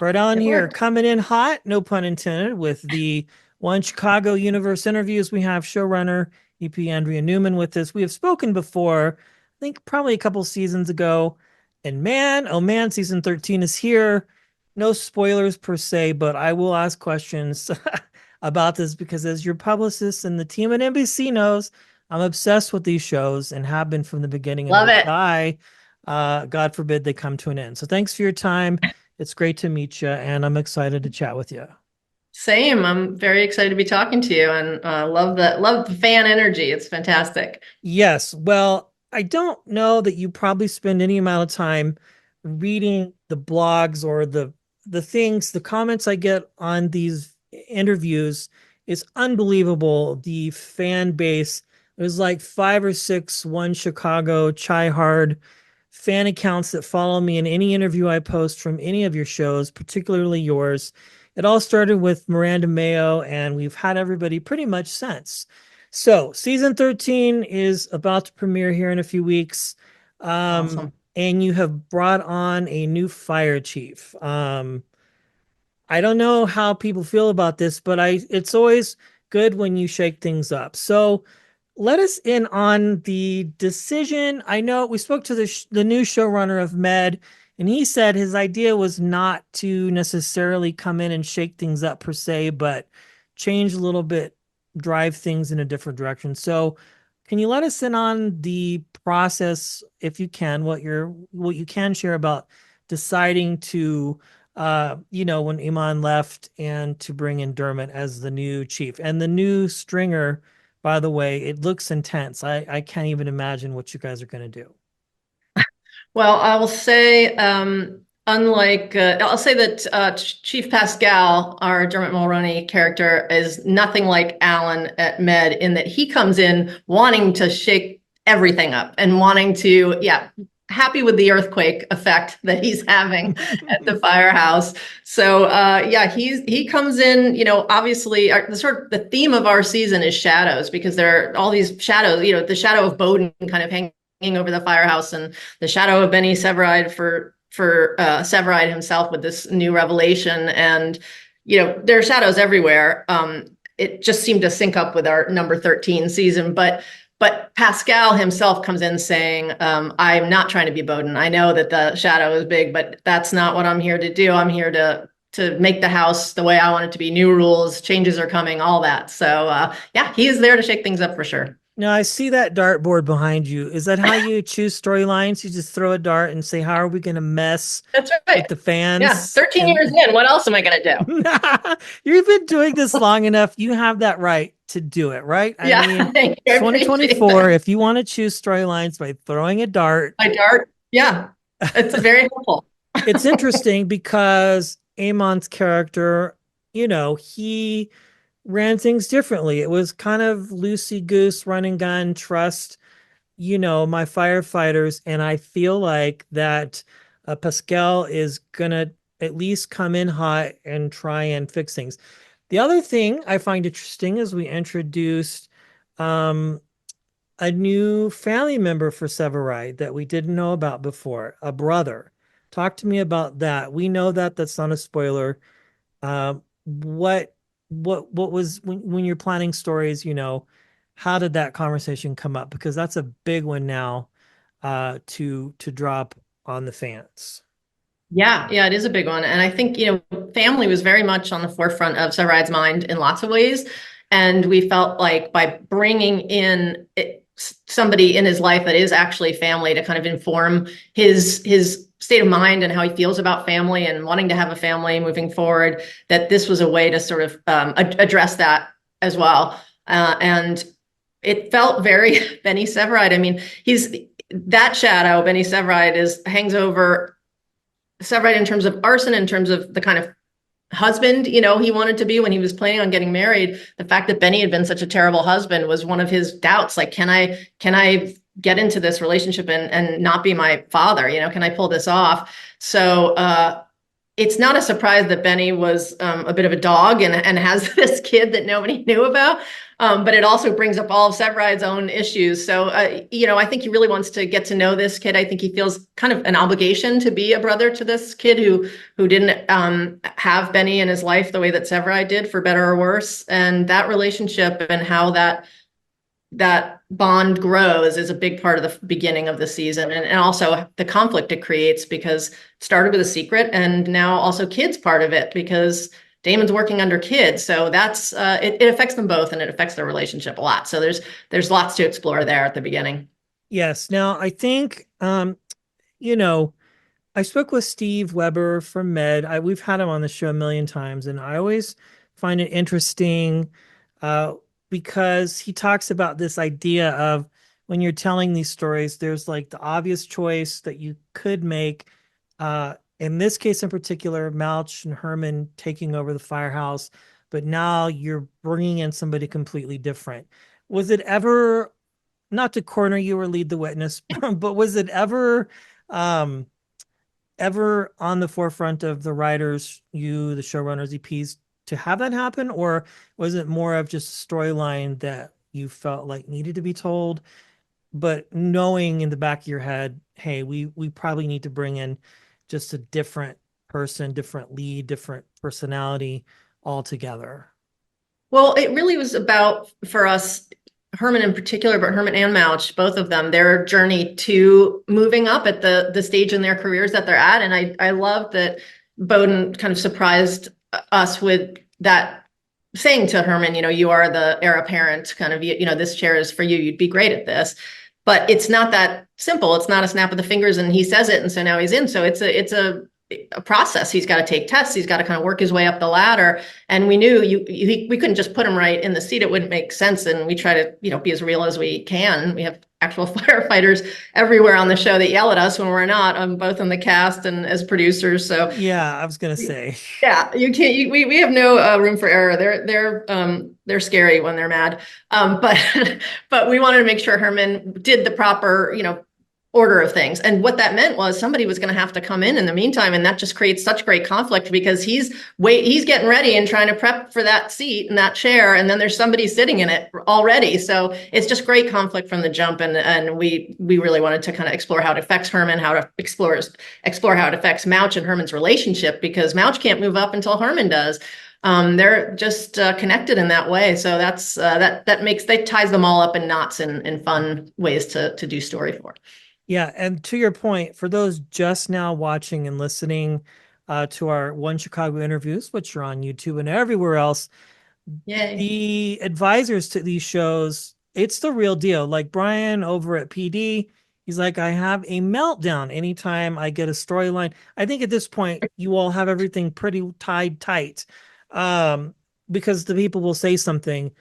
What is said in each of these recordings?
Right on It here, worked. coming in hot, no pun intended, with the One Chicago Universe interviews. We have showrunner EP Andrea Newman with us. We have spoken before, I think probably a couple seasons ago. And man, oh man, season 13 is here. No spoilers per se, but I will ask questions about this because, as your publicist and the team at NBC knows, I'm obsessed with these shows and have been from the beginning and Love will it. die. God forbid they come to an end. So thanks for your time. It's great to meet you, and I'm excited to chat with you. Same. I'm very excited to be talking to you and love the fan energy. It's fantastic. Yes, well, I don't know that you probably spend any amount of time reading the blogs or the things, the comments I get on these interviews is unbelievable. The fan base, there's like five or six One Chicago Chai Hard fan accounts that follow me in any interview I post from any of your shows, particularly yours. It all started with Miranda Mayo, and we've had everybody pretty much since. So, season 13 is about to premiere here in a few weeks. Awesome. And you have brought on a new fire chief. I don't know how people feel about this, but it's always good when you shake things up. So, let us in on the decision. I know we spoke to the new showrunner of Med, and he said his idea was not to necessarily come in and shake things up per se, but change a little bit, drive things in a different direction. So, can you let us in on the process, if you can, what you can share about deciding to when Iman left and to bring in Dermot as the new chief and the new stringer. By the way, it looks intense. I can't even imagine what you guys are going to do. Well, I will say, I'll say that Chief Pascal, our Dermot Mulroney character, is nothing like Allan at Med in that he comes in wanting to shake everything up and wanting to, yeah, happy with the earthquake effect that he's having at the firehouse. So, yeah, he comes in. Obviously, the theme of our season is shadows because there are all these shadows. The shadow of Bowden kind of hanging over the firehouse and the shadow of Benny Severide for Severide himself with this new revelation. And there are shadows everywhere. It just seemed to sync up with our number 13 season, but Pascal himself comes in saying, I'm not trying to be Bowden. I know that the shadow is big, but that's not what I'm here to do. I'm here to make the house the way I want it to be. New rules, changes are coming, all that. So yeah, he is there to shake things up for sure. Now I see that dartboard behind you. Is that how you choose storylines? You just throw a dart and say, "How are we going to mess That's with right. the Yeah, fans?" 13 years And in, what else am I going to do? you've been doing this long enough. You have that right to do it, right? I Yeah, mean, thank you. it's I appreciate 2024. that. If you want to choose storylines by throwing a dart, My dart. Yeah, it's very helpful. it's interesting because Amon's character, he ran things differently. It was kind of loosey goose, run and gun, trust, my firefighters. And I feel like that Pascal is going to at least come in hot and try and fix things. The other thing I find interesting is we introduced um, a new family member for Severide that we didn't know about before, a brother. Talk to me about that. We know that that's not a spoiler. What was when you're planning stories, how did that conversation come up? Because that's a big one now to drop on the fans. Yeah, yeah, it is a big one. And I think, family was very much on the forefront of Sarai's mind in lots of ways. And we felt like by bringing in somebody in his life that is actually family to kind of inform his state of mind and how he feels about family and wanting to have a family moving forward, that this was a way to sort of address that as well. And it felt very Benny Severide. I mean, he's that shadow, Benny Severide, hangs over Severide in terms of arson, in terms of the kind of husband, he wanted to be when he was planning on getting married. The fact that Benny had been such a terrible husband was one of his doubts. Like, can I get into this relationship and not be my father? Can I pull this off? So it's not a surprise that Benny was a bit of a dog and has this kid that nobody knew about. But it also brings up all of Severide's own issues. So, I think he really wants to get to know this kid. I think he feels kind of an obligation to be a brother to this kid who didn't have Benny in his life the way that Severide did, for better or worse. And that relationship and how that bond grows is a big part of the beginning of the season, and also the conflict it creates, because it started with a secret and now also kids part of it, because Damon's working under kids. So that's it affects them both, and it affects their relationship a lot. So there's lots to explore there at the beginning. Yes. Now, I think, you know, I spoke with Steve Weber from Med. We've had him on the show a million times, and I always find it interesting uh, because he talks about this idea of when you're telling these stories, there's like the obvious choice that you could make. In this case in particular, Mouch and Herman taking over the firehouse, but now you're bringing in somebody completely different. Was it ever, not to corner you or lead the witness, but was it um, ever on the forefront of the writers, you, the showrunners, EPs, to have that happen? Or was it more of just a storyline that you felt like needed to be told, but knowing in the back of your head, hey, we probably need to bring in just a different person, different lead, different personality altogether? Well, it really was about, for us, Herman in particular, but Herman and Mouch, both of them, their journey to moving up at the stage in their careers that they're at. And I love that Bowden kind of surprised us with that, saying to Herman, you are the heir apparent, kind of, this chair is for you. You'd be great at this. But it's not that simple. It's not a snap of the fingers and he says it, and so now he's in. So it's a process. He's got to take tests. He's got to kind of work his way up the ladder. And we knew we couldn't just put him right in the seat. It wouldn't make sense. And we try to, be as real as we can. We have actual firefighters everywhere on the show that yell at us when we're not, both in the cast and as producers. So Yeah, I was gonna say. yeah, you can't. We have no room for error. They're scary when they're mad. But but we wanted to make sure Herman did the proper order of things. And what that meant was somebody was going to have to come in the meantime, and that just creates such great conflict, because he's getting ready and trying to prep for that seat and that chair, and then there's somebody sitting in it already. So it's just great conflict from the jump, and we really wanted to kind of explore how it affects Herman, how to explore how it affects Mouch and Herman's relationship, because Mouch can't move up until Herman does. They're just connected in that way. So that's that ties them all up in knots in fun ways to do story for. Yeah, and to your point, for those just now watching and listening to our One Chicago interviews, which are on YouTube and everywhere else, Yay. the advisors to these shows, it's the real deal. Like Brian over at PD, he's like, I have a meltdown anytime I get a storyline. I think at this point, you all have everything pretty tied tight, um, because the people will say something.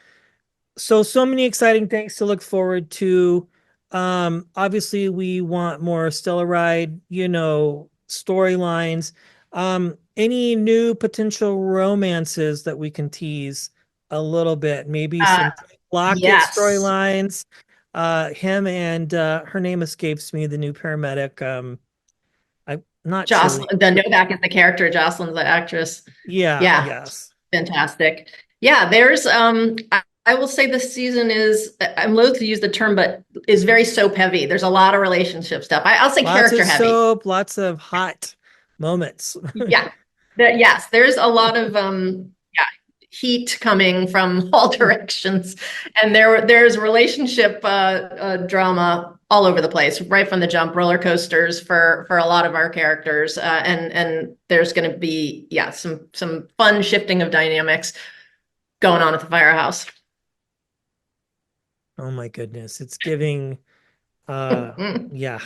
So many exciting things to look forward to. Obviously we want more Stella Ride, storylines. Any new potential romances that we can tease a little bit, maybe Uh, some Lockett yes. storylines. Him and her name escapes me, the new paramedic. I'm not sure. Jocelyn, the Novak is the character. Jocelyn's the actress. Yeah, Yeah, yes. fantastic. Yeah, there's I will say this season is, I'm loath to use the term, but is very soap heavy. There's a lot of relationship stuff. I'll say Lots character of heavy. soap, lots of hot moments. Yeah. Yes, there's a lot of yeah, heat coming from all directions. And there's relationship drama all over the place, right from the jump, roller coasters for a lot of our characters. And there's going to be, yeah, some fun shifting of dynamics going on at the firehouse. Oh my goodness. It's giving yeah.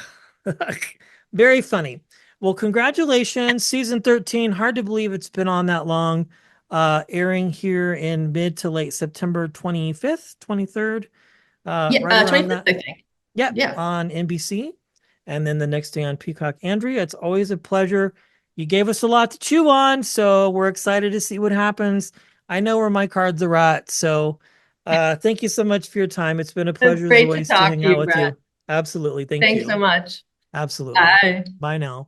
Very funny. Well, congratulations. Season 13. Hard to believe it's been on that long. Airing here in mid to late September 25th, 23rd. Yeah, Right around 25th, that. I think. Yep, Yeah. on NBC. And then the next day on Peacock. Andrea, it's always a pleasure. You gave us a lot to chew on, so we're excited to see what happens. I know where my cards are at, so thank you so much for your time. It's been a It's pleasure as great to always to talk hang to out you, with Brett. you. Absolutely. Thank Thanks so you. much. Absolutely. Bye. Bye now.